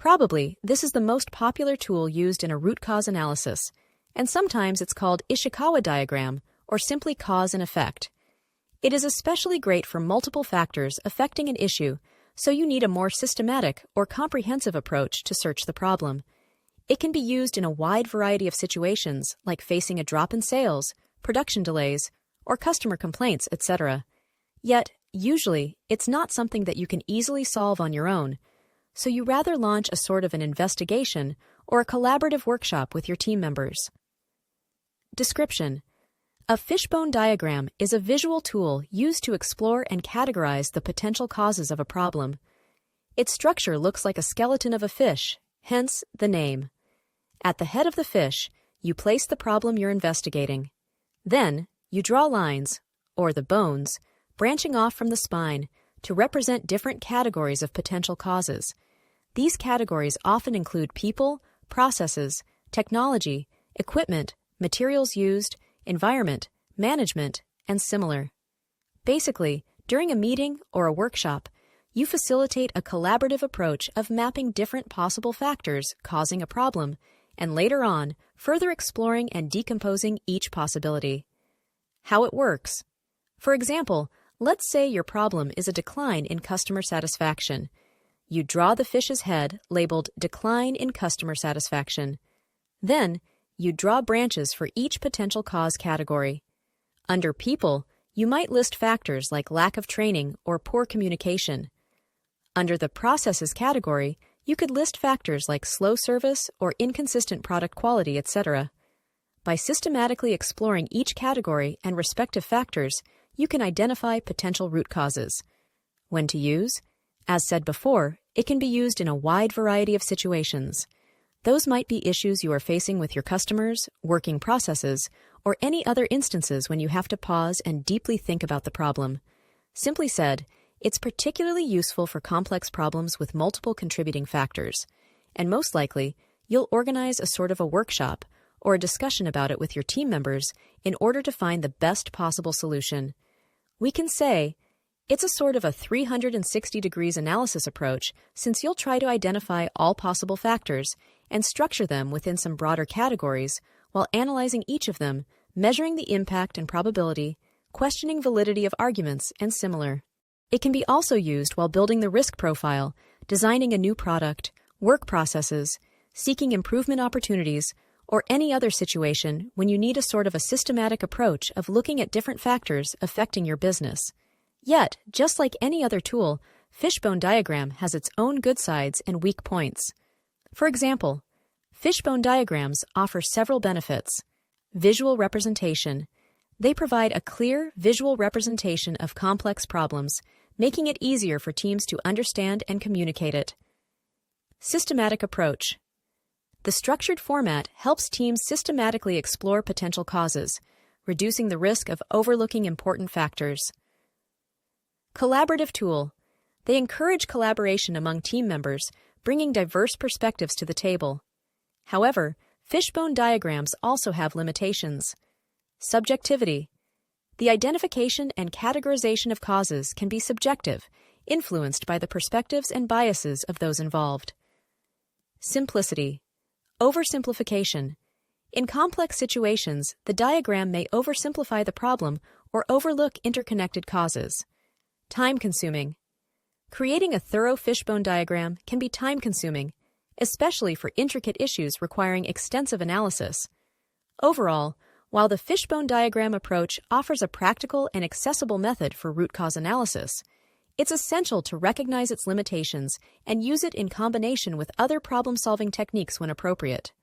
Probably, this is the most popular tool used in a root cause analysis, and sometimes it's called Ishikawa Diagram, or simply cause and effect. It is especially great for multiple factors affecting an issue, so you need a more systematic or comprehensive approach to search the problem. It can be used in a wide variety of situations, like facing a drop in sales, production delays, or customer complaints, etc. Yet, usually, it's not something that you can easily solve on your own, so you rather launch a sort of an investigation or a collaborative workshop with your team members. Description: a fishbone diagram is a visual tool used to explore and categorize the potential causes of a problem. Its structure looks like a skeleton of a fish, hence the name. At the head of the fish, you place the problem you're investigating. Then, you draw lines, or the bones, branching off from the spine to represent different categories of potential causes. These categories often include people, processes, technology, equipment, materials used, environment, management, and similar. Basically, during a meeting or a workshop, you facilitate a collaborative approach of mapping different possible factors causing a problem, and later on, further exploring and decomposing each possibility. How it works. For example, let's say your problem is a decline in customer satisfaction. You draw the fish's head labeled Decline in Customer Satisfaction. Then, you draw branches for each potential cause category. Under People, you might list factors like lack of training or poor communication. Under the Processes category, you could list factors like slow service or inconsistent product quality, etc. By systematically exploring each category and respective factors, you can identify potential root causes. When to use? As said before, it can be used in a wide variety of situations. Those might be issues you are facing with your customers, working processes, or any other instances when you have to pause and deeply think about the problem. Simply said, it's particularly useful for complex problems with multiple contributing factors, and most likely, you'll organize a sort of a workshop or a discussion about it with your team members in order to find the best possible solution. We can say, it's a sort of a 360 degrees analysis approach, since you'll try to identify all possible factors and structure them within some broader categories while analyzing each of them, measuring the impact and probability, questioning validity of arguments, and similar. It can be also used while building the risk profile, designing a new product, work processes, seeking improvement opportunities, or any other situation when you need a sort of a systematic approach of looking at different factors affecting your business. Yet, just like any other tool, Fishbone Diagram has its own good sides and weak points. For example, Fishbone diagrams offer several benefits. Visual representation. They provide a clear visual representation of complex problems, making it easier for teams to understand and communicate it. Systematic approach. The structured format helps teams systematically explore potential causes, reducing the risk of overlooking important factors. Collaborative tool. They encourage collaboration among team members, bringing diverse perspectives to the table. However, Fishbone diagrams also have limitations. Subjectivity. The identification and categorization of causes can be subjective, influenced by the perspectives and biases of those involved. Simplicity. Oversimplification. In complex situations, the diagram may oversimplify the problem or overlook interconnected causes. Time-consuming. Creating a thorough fishbone diagram can be time-consuming, especially for intricate issues requiring extensive analysis. Overall, while the fishbone diagram approach offers a practical and accessible method for root cause analysis, it's essential to recognize its limitations and use it in combination with other problem-solving techniques when appropriate.